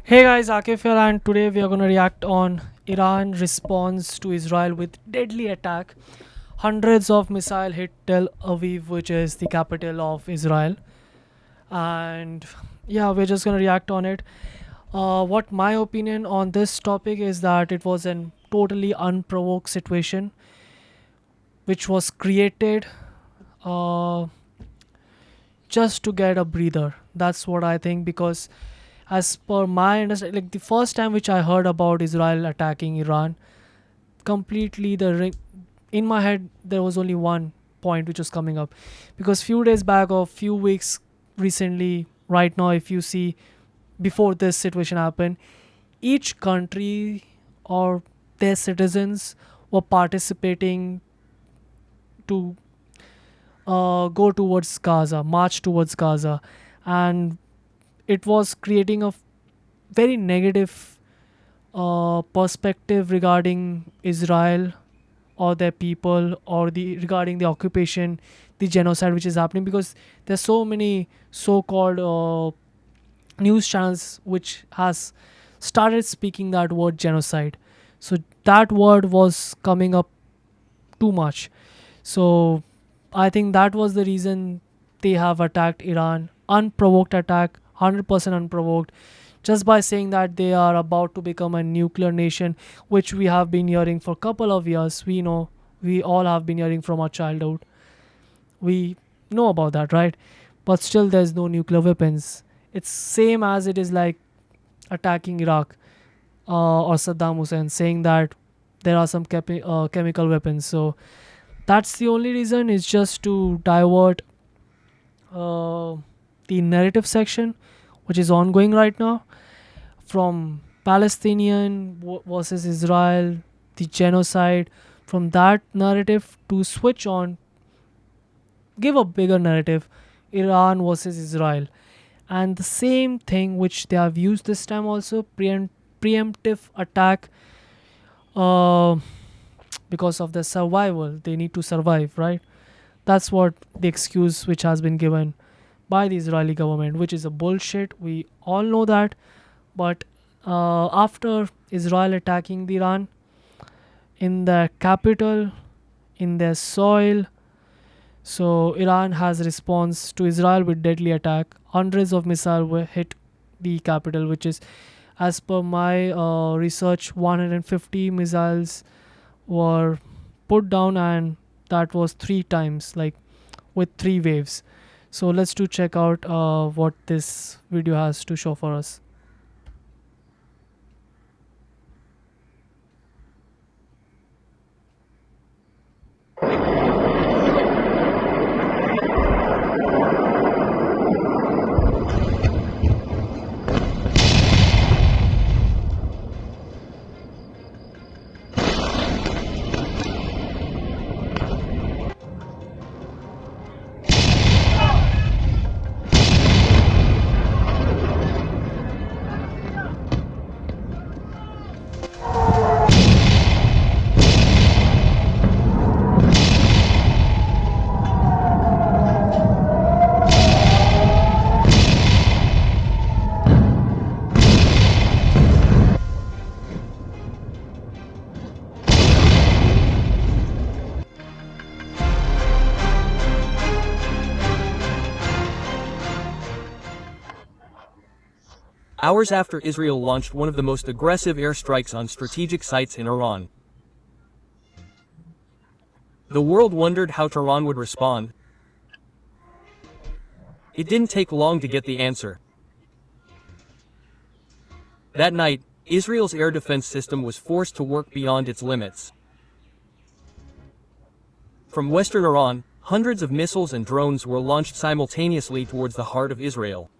Hey guys, Akif here, and today we are going to react on Iran response to Israel with deadly attack. Hundreds of missile hit Tel Aviv, which is the capital of Israel, and yeah, we're just going to react on it. What my opinion on this topic is that it was an totally unprovoked situation, which was created uh, just to get a breather. That's what I think because as per my understanding, like the first time which I heard about Israel attacking Iran, completely in my head there was only one point which was coming up, because few days back or few weeks recently, right now, if you see before this situation happened, each country or their citizens were participating to go towards Gaza, march towards Gaza, and it was creating a very negative perspective regarding Israel or their people or the regarding the occupation, the genocide which is happening, because there's so many so-called news channels which has started speaking that word genocide. So that word was coming up too much. So I think that was the reason they have attacked Iran, unprovoked attack, 100% unprovoked, just by saying that they are about to become a nuclear nation, which we have been hearing for a couple of years. We know, we all have been hearing from our childhood. We know about that, right? But still, there's no nuclear weapons. It's same as it is like attacking Iraq or Saddam Hussein, saying that there are some chemical weapons. So that's the only reason, is just to divert uh, the narrative section, which is ongoing right now, from Palestinian versus Israel, the genocide, from that narrative to switch on, give a bigger narrative, Iran versus Israel. And the same thing which they have used this time also, preemptive attack, uh, because of their survival. They need to survive, right? That's what the excuse which has been given by the Israeli government, which is a bullshit. We all know that. But after Israel attacking the Iran in their capital, in their soil, so Iran has response to Israel with deadly attack. Hundreds of missiles were hit the capital, which is, as per my research, 150 missiles were put down, and that was three times, like with three waves. So let's do check out what this video has to show for us. Hours after Israel launched one of the most aggressive airstrikes on strategic sites in Iran, the world wondered how Tehran would respond. It didn't take long to get the answer. That night, Israel's air defense system was forced to work beyond its limits. From western Iran, hundreds of missiles and drones were launched simultaneously towards the heart of Israel.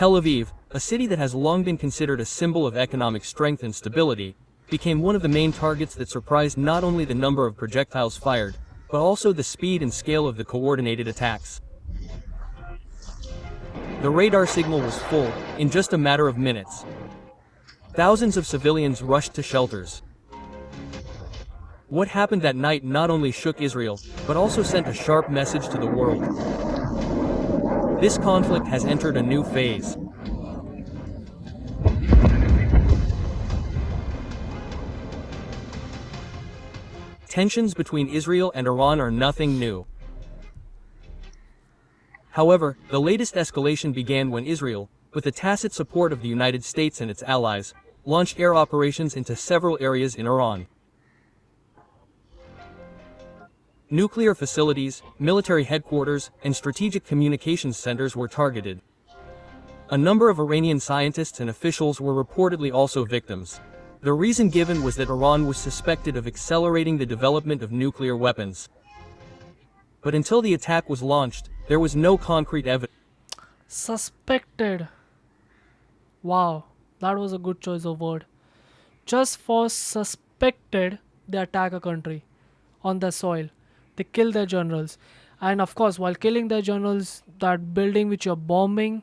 Tel Aviv, a city that has long been considered a symbol of economic strength and stability, became one of the main targets that surprised not only the number of projectiles fired, but also the speed and scale of the coordinated attacks. The radar signal was full, in just a matter of minutes. Thousands of civilians rushed to shelters. What happened that night not only shook Israel, but also sent a sharp message to the world. This conflict has entered a new phase. Tensions between Israel and Iran are nothing new. However, the latest escalation began when Israel, with the tacit support of the United States and its allies, launched air operations into several areas in Iran. Nuclear facilities, military headquarters, and strategic communications centers were targeted. A number of Iranian scientists and officials were reportedly also victims. The reason given was that Iran was suspected of accelerating the development of nuclear weapons. But until the attack was launched, there was no concrete evidence. Suspected. Wow, that was a good choice of word. Just for suspected, they attack a country on their soil. They kill their generals. And of course, while killing their generals, that building which you're bombing,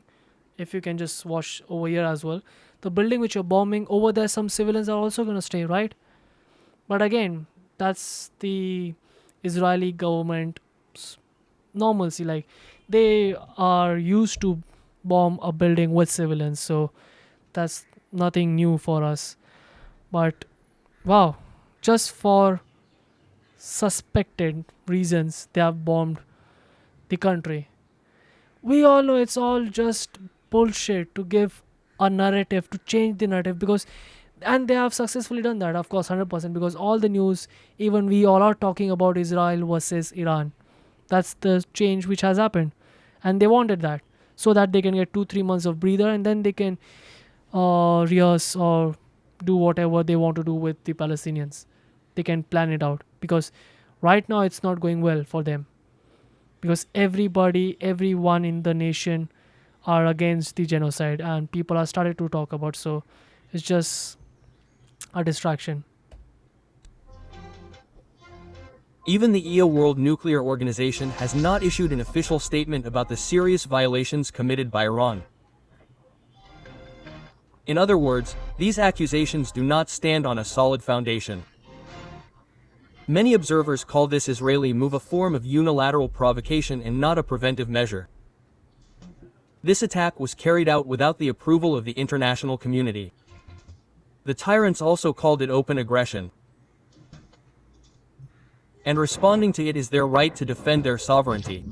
if you can just watch over here as well, the building which you're bombing, over there, some civilians are also going to stay, right? But again, that's the Israeli government's normalcy. Like, they are used to bomb a building with civilians. So that's nothing new for us. But wow, just for suspected reasons, they have bombed the country. We all know it's all just bullshit to give a narrative, to change the narrative, because and they have successfully done that, of course, 100%, because all the news, even we all are talking about Israel versus Iran. That's the change which has happened, and they wanted that so that they can get 2-3 months of breather, and then they can rehearse or do whatever they want to do with the Palestinians. They can plan it out, because right now it's not going well for them, because everyone in the nation are against the genocide, and people are started to talk about. So it's just a distraction. Even the EO World Nuclear Organization has not issued an official statement about the serious violations committed by Iran. In other words, these accusations do not stand on a solid foundation. Many observers call this Israeli move a form of unilateral provocation and not a preventive measure. This attack was carried out without the approval of the international community. The tyrants also called it open aggression. And responding to it is their right to defend their sovereignty.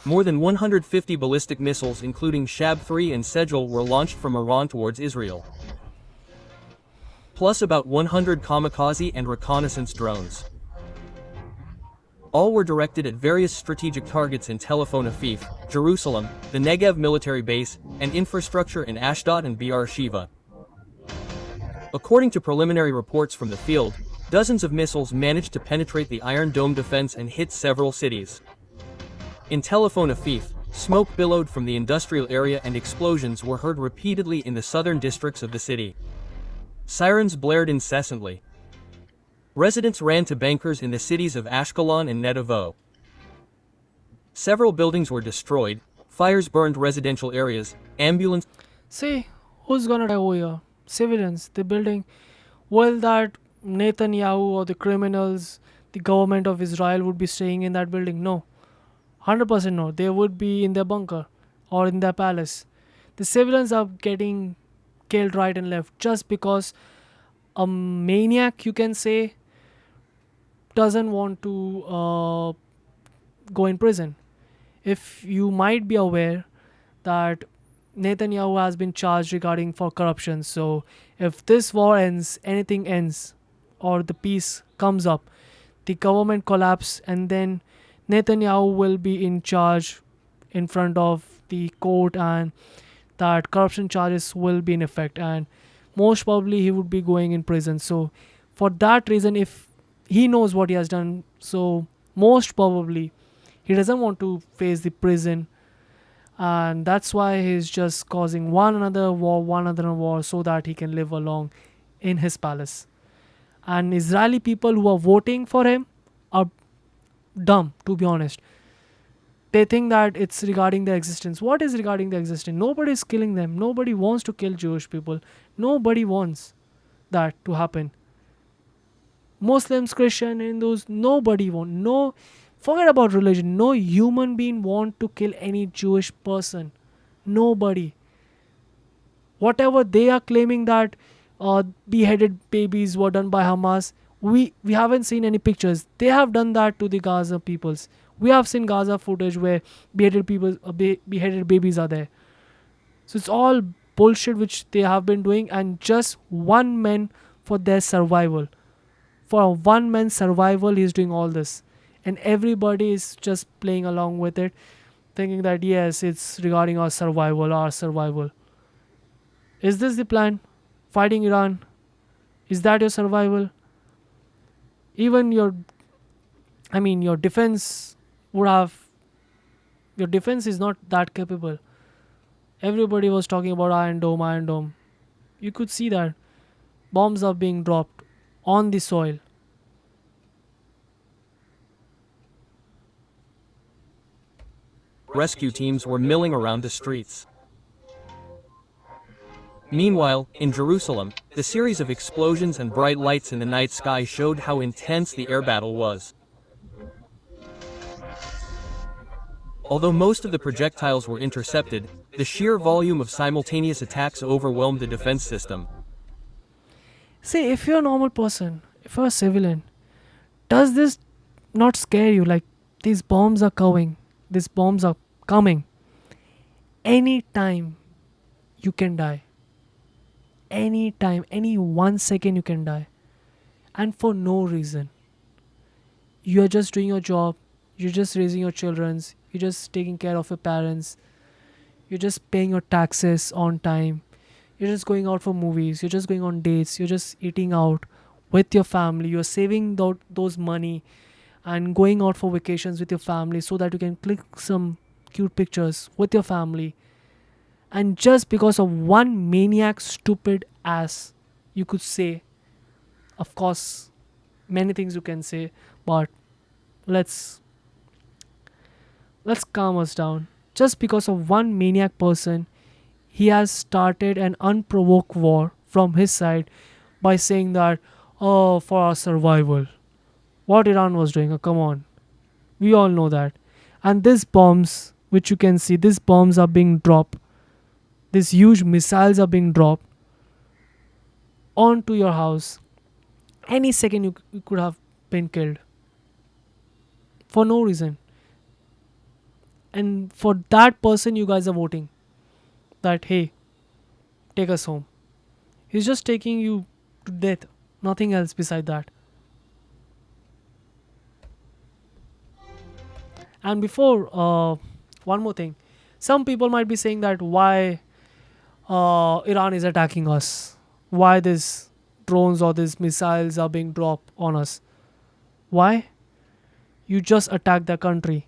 More than 150 ballistic missiles including Shab-3 and Sejal were launched from Iran towards Israel. Plus about 100 kamikaze and reconnaissance drones. All were directed at various strategic targets in Tel Aviv, Jerusalem, the Negev military base, and infrastructure in Ashdod and Be'er-Sheva. According to preliminary reports from the field, dozens of missiles managed to penetrate the Iron Dome defense and hit several cities. In Tel Aviv, smoke billowed from the industrial area and explosions were heard repeatedly in the southern districts of the city. Sirens blared incessantly. Residents ran to bunkers in the cities of Ashkelon and Nedovo. Several buildings were destroyed, fires burned residential areas, ambulances. See, who's gonna die over here? Civilians. The building. Will that Netanyahu or the criminals, the government of Israel would be staying in that building? No. 100% no. They would be in their bunker or in their palace. The civilians are getting killed right and left just because a maniac, you can say, doesn't want to go in prison. If you might be aware that Netanyahu has been charged regarding for corruption. So if this war ends, anything ends, or the peace comes up, the government collapse, and then Netanyahu will be in charge in front of the court, and that corruption charges will be in effect, and most probably he would be going in prison. So for that reason, if he knows what he has done, so most probably he doesn't want to face the prison, and that's why he's just causing one another war so that he can live along in his palace. And Israeli people who are voting for him are dumb, to be honest. They think that it's regarding their existence. What is regarding their existence? Nobody is killing them. Nobody wants to kill Jewish people. Nobody wants that to happen. Muslims, Christian, Hindus, nobody want. No, forget about religion. No human being want to kill any Jewish person. Nobody. Whatever they are claiming that beheaded babies were done by Hamas, we haven't seen any pictures. They have done that to the Gaza peoples. We have seen Gaza footage where beheaded babies are there. So it's all bullshit which they have been doing, and just one man for their survival. For one man's survival, he's doing all this, and everybody is just playing along with it, thinking that yes, it's regarding our survival, our survival. Is this the plan? Fighting Iran? Is that your survival? Even your defense would have, your defense is not that capable. Everybody was talking about Iron Dome, Iron Dome. You could see that bombs are being dropped on the soil. Rescue teams were milling around the streets. Meanwhile, in Jerusalem, the series of explosions and bright lights in the night sky showed how intense the air battle was. Although most of the projectiles were intercepted, the sheer volume of simultaneous attacks overwhelmed the defense system. See, if you're a normal person, if you're a civilian, does this not scare you? Like, these bombs are coming, these bombs are coming. Anytime you can die. Anytime, any 1 second you can die. And for no reason. You are just doing your job, you're just raising your children, you're just taking care of your parents, you're just paying your taxes on time, you're just going out for movies, you're just going on dates, you're just eating out with your family, you're saving those money and going out for vacations with your family so that you can click some cute pictures with your family. And just because of one maniac stupid ass, you could say, of course, many things you can say, but let's let's calm us down. Just because of one maniac person, he has started an unprovoked war from his side by saying that, oh, for our survival. What Iran was doing, oh, come on. We all know that. And these bombs, which you can see, these bombs are being dropped. These huge missiles are being dropped onto your house. Any second you could have been killed. For no reason. And for that person, you guys are voting. That, hey, take us home. He's just taking you to death. Nothing else beside that. And before, one more thing. Some people might be saying that why Iran is attacking us. Why these drones or these missiles are being dropped on us. Why? You just attack the country.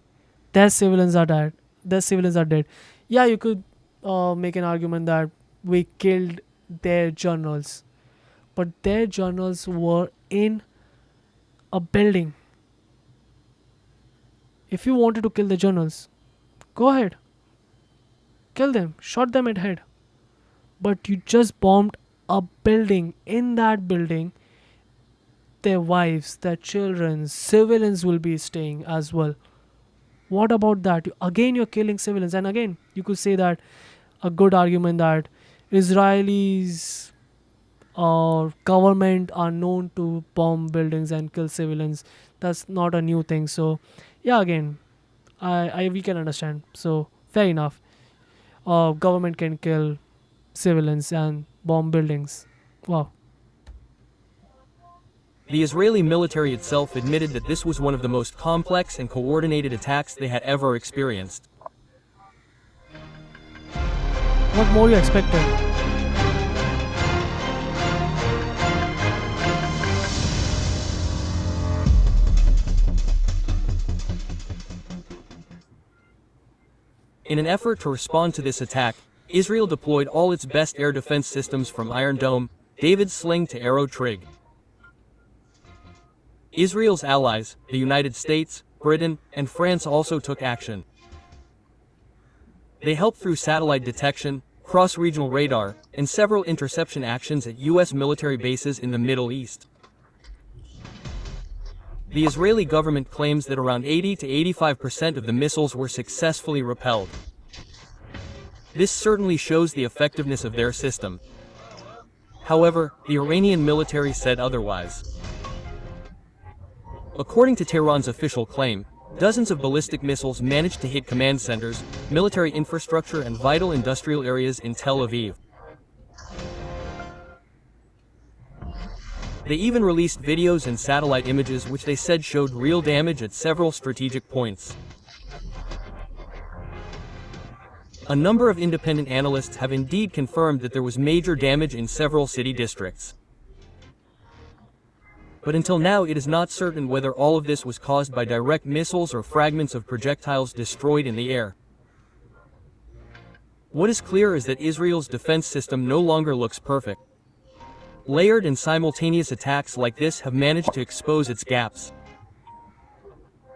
Their civilians are dead. Their civilians are dead. Yeah, you could make an argument that we killed their generals. But their generals were in a building. If you wanted to kill the generals, go ahead. Kill them. Shot them at head. But you just bombed a building. In that building, their wives, their children, civilians will be staying as well. What about that? Again, you're killing civilians. And again, you could say that a good argument that Israelis or government are known to bomb buildings and kill civilians. That's not a new thing. So, yeah, again, I we can understand. So, fair enough. Government can kill civilians and bomb buildings. Wow. The Israeli military itself admitted that this was one of the most complex and coordinated attacks they had ever experienced. What more you expected? In an effort to respond to this attack, Israel deployed all its best air defense systems from Iron Dome, David's Sling to Arrow Trig. Israel's allies, the United States, Britain, and France also took action. They help through satellite detection, cross-regional radar, and several interception actions at U.S. military bases in the Middle East. The Israeli government claims that around 80 to 85% of the missiles were successfully repelled. This certainly shows the effectiveness of their system. However, the Iranian military said otherwise. According to Tehran's official claim, dozens of ballistic missiles managed to hit command centers, military infrastructure and vital industrial areas in Tel Aviv. They even released videos and satellite images which they said showed real damage at several strategic points. A number of independent analysts have indeed confirmed that there was major damage in several city districts. But until now it is not certain whether all of this was caused by direct missiles or fragments of projectiles destroyed in the air. What is clear is that Israel's defense system no longer looks perfect. Layered and simultaneous attacks like this have managed to expose its gaps.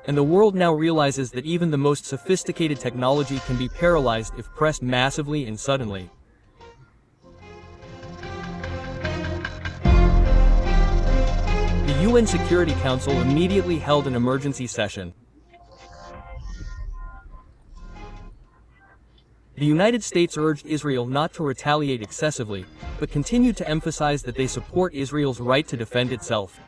And the world now realizes that even the most sophisticated technology can be paralyzed if pressed massively and suddenly. The UN Security Council immediately held an emergency session. The United States urged Israel not to retaliate excessively, but continued to emphasize that they support Israel's right to defend itself.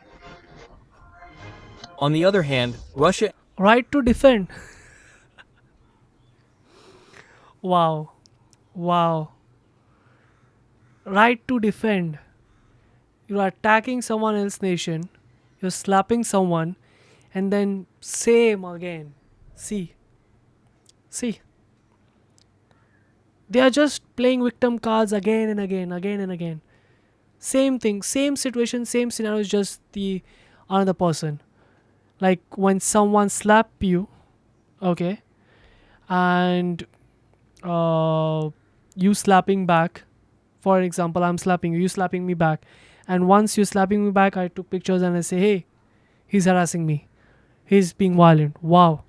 On the other hand, Russia Right to defend. Wow. Wow. Right to defend. You are attacking someone else's nation, you're slapping someone, and then same again. See. See. They are just playing victim cards again and again, again and again. Same thing, same situation, same scenario, is just the another person. Like when someone slap you, okay, and you slapping back. For example, I'm slapping you, you slapping me back, and once you slapping me back, I took pictures and I say, hey, he's harassing me, he's being violent. Wow,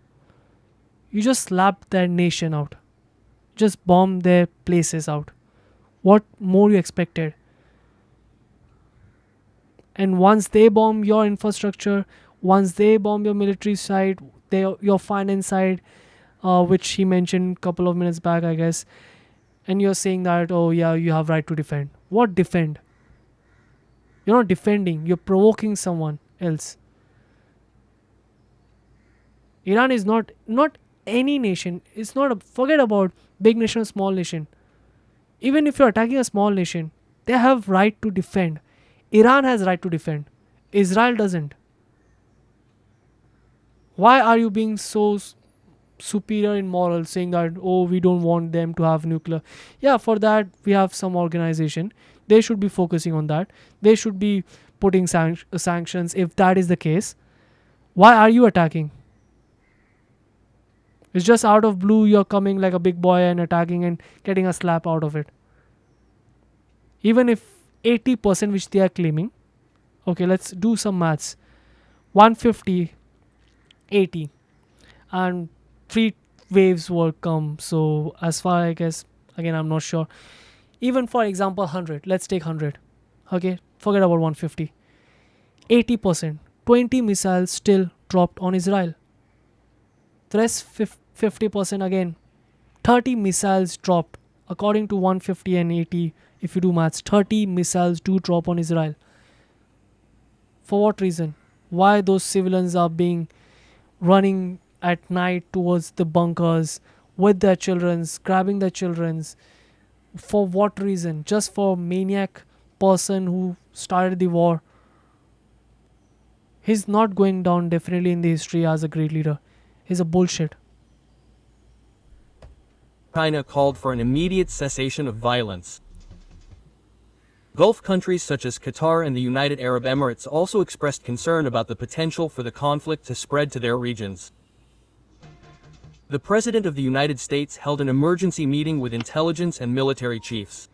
you just slapped their nation out, just bomb their places out. What more you expected? And once they bomb your infrastructure, once they bomb your military side, your finance side, which he mentioned a couple of minutes back, I guess, and you're saying that, oh yeah, you have right to defend. What defend? You're not defending, you're provoking someone else. Iran is not any nation. It's not forget about big nation or small nation. Even if you're attacking a small nation, they have right to defend. Iran has right to defend. Israel doesn't. Why are you being so superior in moral, saying that, oh, we don't want them to have nuclear? Yeah, for that we have some organization. They should be focusing on that. They should be putting sanctions if that is the case. Why are you attacking? It's just out of blue you're coming like a big boy and attacking and getting a slap out of it. Even if 80% which they are claiming, okay, let's do some maths. 150, 80, and 3 waves will come. So as far, I guess, again I'm not sure. Even for example 100, let's take 100. Okay, forget about 150. 80%, 20 missiles still dropped on Israel. The rest 50% again, 30 missiles dropped. According to 150 and 80, if you do maths, 30 missiles do drop on Israel. For what reason? Why those civilians are being running at night towards the bunkers with their childrens, grabbing their childrens? For what reason? Just for maniac person who started the war. He's not going down definitely in the history as a great leader. He's a bullshit. China called for an immediate cessation of violence. Gulf countries such as Qatar and the United Arab Emirates also expressed concern about the potential for the conflict to spread to their regions. The President of the United States held an emergency meeting with intelligence and military chiefs.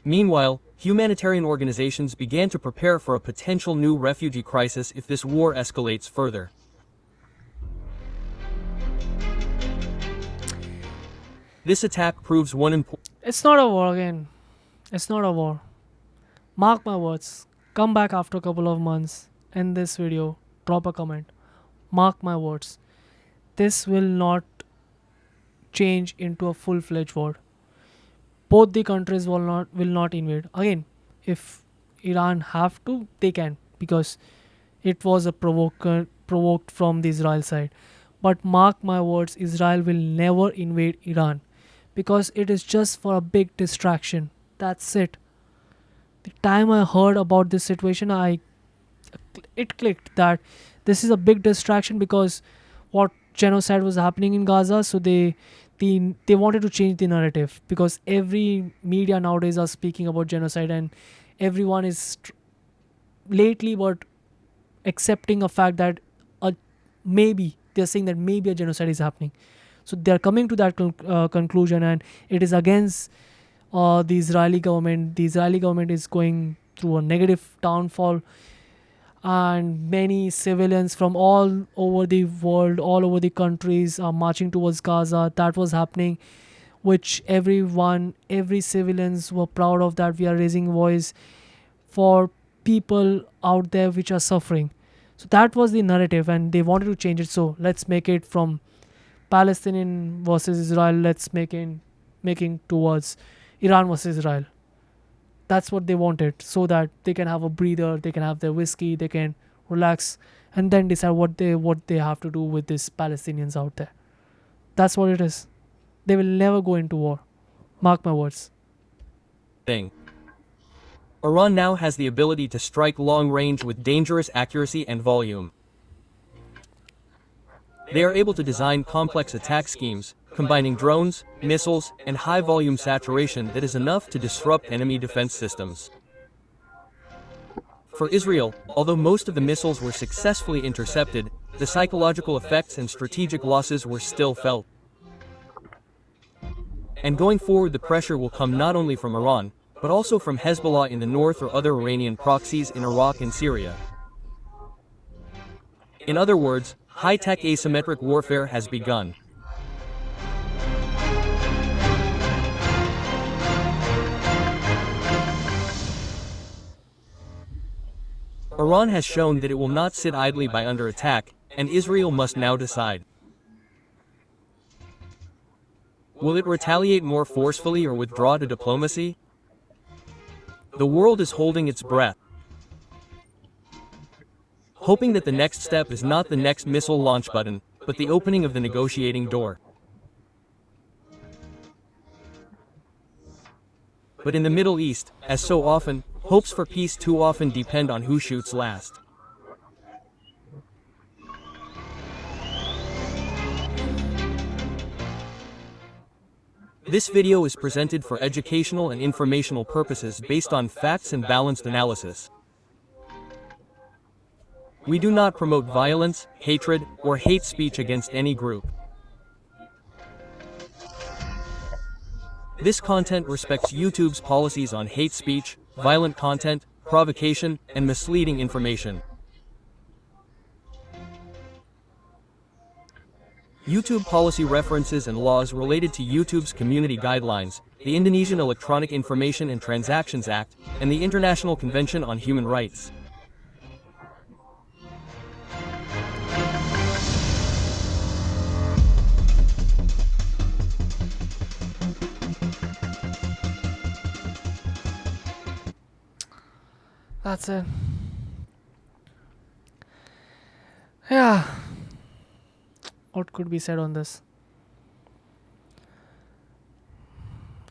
Meanwhile, humanitarian organizations began to prepare for a potential new refugee crisis if this war escalates further. This attack proves one important It's not a war again. It's not a war. Mark my words. Come back after a couple of months. End this video. Drop a comment. Mark my words. This will not change into a full-fledged war. Both the countries will not invade. Again, if Iran have to, they can, because it was a provoked from the Israel side. But mark my words, Israel will never invade Iran because it is just for a big distraction. That's it. The time I heard about this situation, I it clicked that this is a big distraction because what genocide was happening in Gaza, so they wanted to change the narrative because every media nowadays are speaking about genocide, and everyone is lately but accepting a fact that a, maybe they're saying that maybe a genocide is happening. So they're coming to that conclusion, and it is against the Israeli government. The Israeli government is going through a negative downfall, and many civilians from all over the world, all over the countries are marching towards Gaza. That was happening, which every civilians were proud of, that we are raising voice for people out there which are suffering. So that was the narrative, and they wanted to change it. So let's make it from Palestinian versus Israel. Let's making towards Iran versus Israel. That's what they wanted, so that they can have a breather, they can have their whiskey, they can relax, and then decide what they have to do with these Palestinians out there. That's what it is. They will never go into war. Mark my words. thing. Iran now has the ability to strike long range with dangerous accuracy and volume. They are able to design complex attack schemes, combining drones, missiles, and high-volume saturation that is enough to disrupt enemy defense systems. For Israel, although most of the missiles were successfully intercepted, the psychological effects and strategic losses were still felt. And going forward, the pressure will come not only from Iran, but also from Hezbollah in the north or other Iranian proxies in Iraq and Syria. In other words, high-tech asymmetric warfare has begun. Iran has shown that it will not sit idly by under attack, and Israel must now decide. Will it retaliate more forcefully or withdraw to diplomacy? The world is holding its breath, hoping that the next step is not the next missile launch button, but the opening of the negotiating door. But in the Middle East, as so often, hopes for peace too often depend on who shoots last. This video is presented for educational and informational purposes based on facts and balanced analysis. We do not promote violence, hatred, or hate speech against any group. This content respects YouTube's policies on hate speech, violent content, provocation, and misleading information. YouTube policy references and laws related to YouTube's community guidelines, the Indonesian Electronic Information and Transactions Act, and the International Convention on Human Rights. That's it. Yeah. What could be said on this?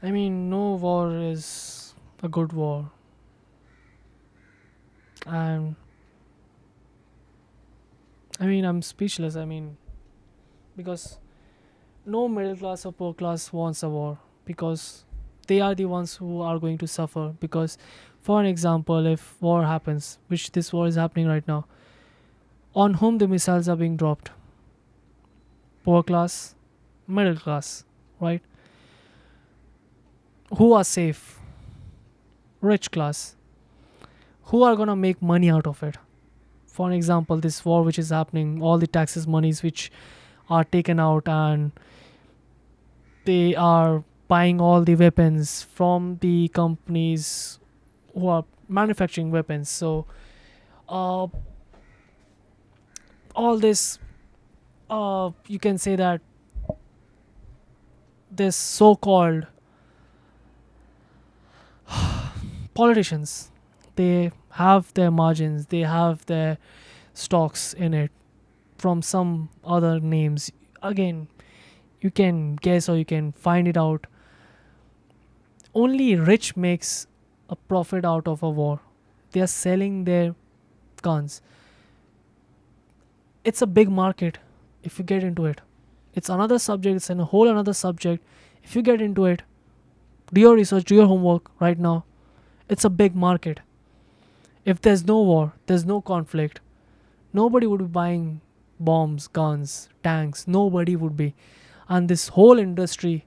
I mean, no war is a good war. And I'm speechless. Because no middle class or poor class wants a war, because they are the ones who are going to suffer. Because, for an example, if war happens, which this war is happening right now, on whom the missiles are being dropped? Poor class, middle class, right? Who are safe? Rich class. Who are gonna make money out of it? For an example, this war which is happening, all the taxes monies which are taken out, and They are buying all the weapons from the companies who are manufacturing weapons. So uh, all this, you can say that this so-called politicians, they have their margins, they have their stocks in it from some other names. Again, you can guess or you can find it out. Only rich makes a profit out of a war. They are selling their guns. It's a big market if you get into it. It's another subject, it's a whole another subject. If you get into it, do your research, do your homework right now. It's a big market. If there's no war, there's no conflict, nobody would be buying bombs, guns, tanks. Nobody would be. And this whole industry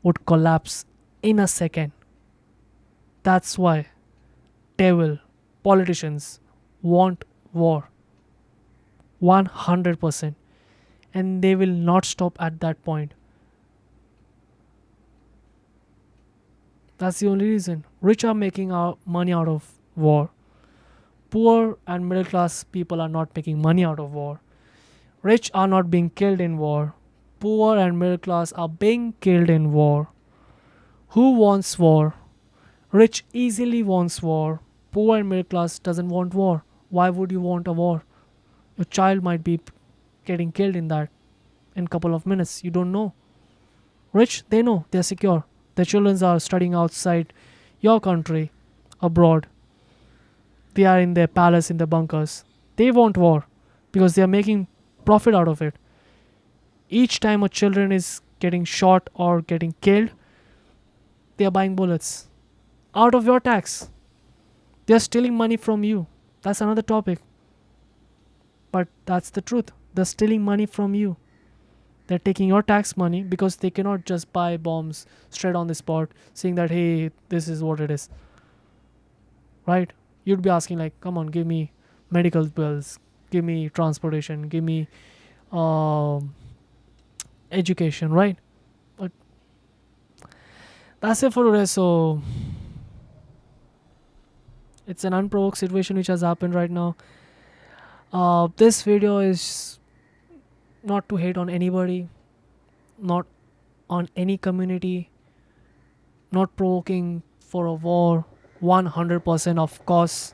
would collapse in a second. That's why devil politicians want war 100%, and they will not stop at that point. That's the only reason. Rich are making money out of war. Poor and middle class people are not making money out of war. Rich are not being killed in war. Poor and middle class are being killed in war. Who wants war? Rich easily wants war. Poor and middle class doesn't want war. Why would you want a war? Your child might be getting killed in that in a couple of minutes. You don't know. Rich, they know they're secure. Their children are studying outside your country, abroad. They are in their palace, in their bunkers. They want war because they are making profit out of it. Each time a children is getting shot or getting killed, they are buying bullets out of your tax. They are stealing money from you. That's another topic. But that's the truth. They're stealing money from you. They're taking your tax money because they cannot just buy bombs straight on the spot, saying that, hey, this is what it is. Right? You'd be asking, like, come on, give me medical bills, give me transportation, give me um, education, right? But that's it for today. So it's an unprovoked situation which has happened right now. This video is not to hate on anybody, not on any community, not provoking for a war 100%, of course.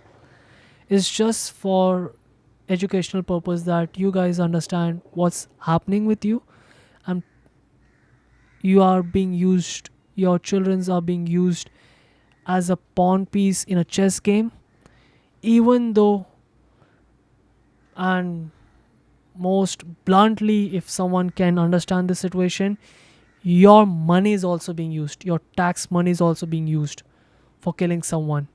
It's just for educational purpose that you guys understand what's happening with you, and you are being used, your children are being used as a pawn piece in a chess game. Even though, and most bluntly, if someone can understand the situation, your money is also being used, your tax money is also being used for killing someone.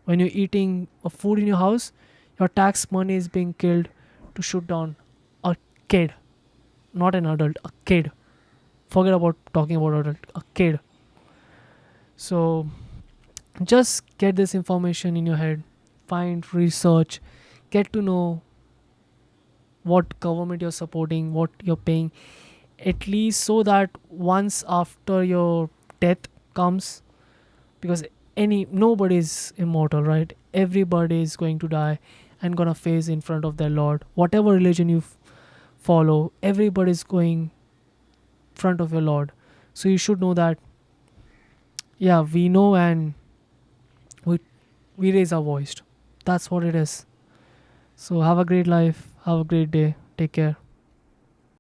When you're eating a food in your house, your tax money is being killed to shoot down a kid, not an adult, a kid. Forget about talking about adult, a kid. So just get this information in your head, find research, get to know what government you're supporting, what you're paying, at least so that once after your death comes, because nobody is immortal, right? Everybody is going to die and gonna face in front of their Lord. Whatever religion you follow, everybody is going front of your Lord. So you should know that. Yeah, we know, and we we raise our voice. That's what it is. So have a great life. Have a great day. Take care.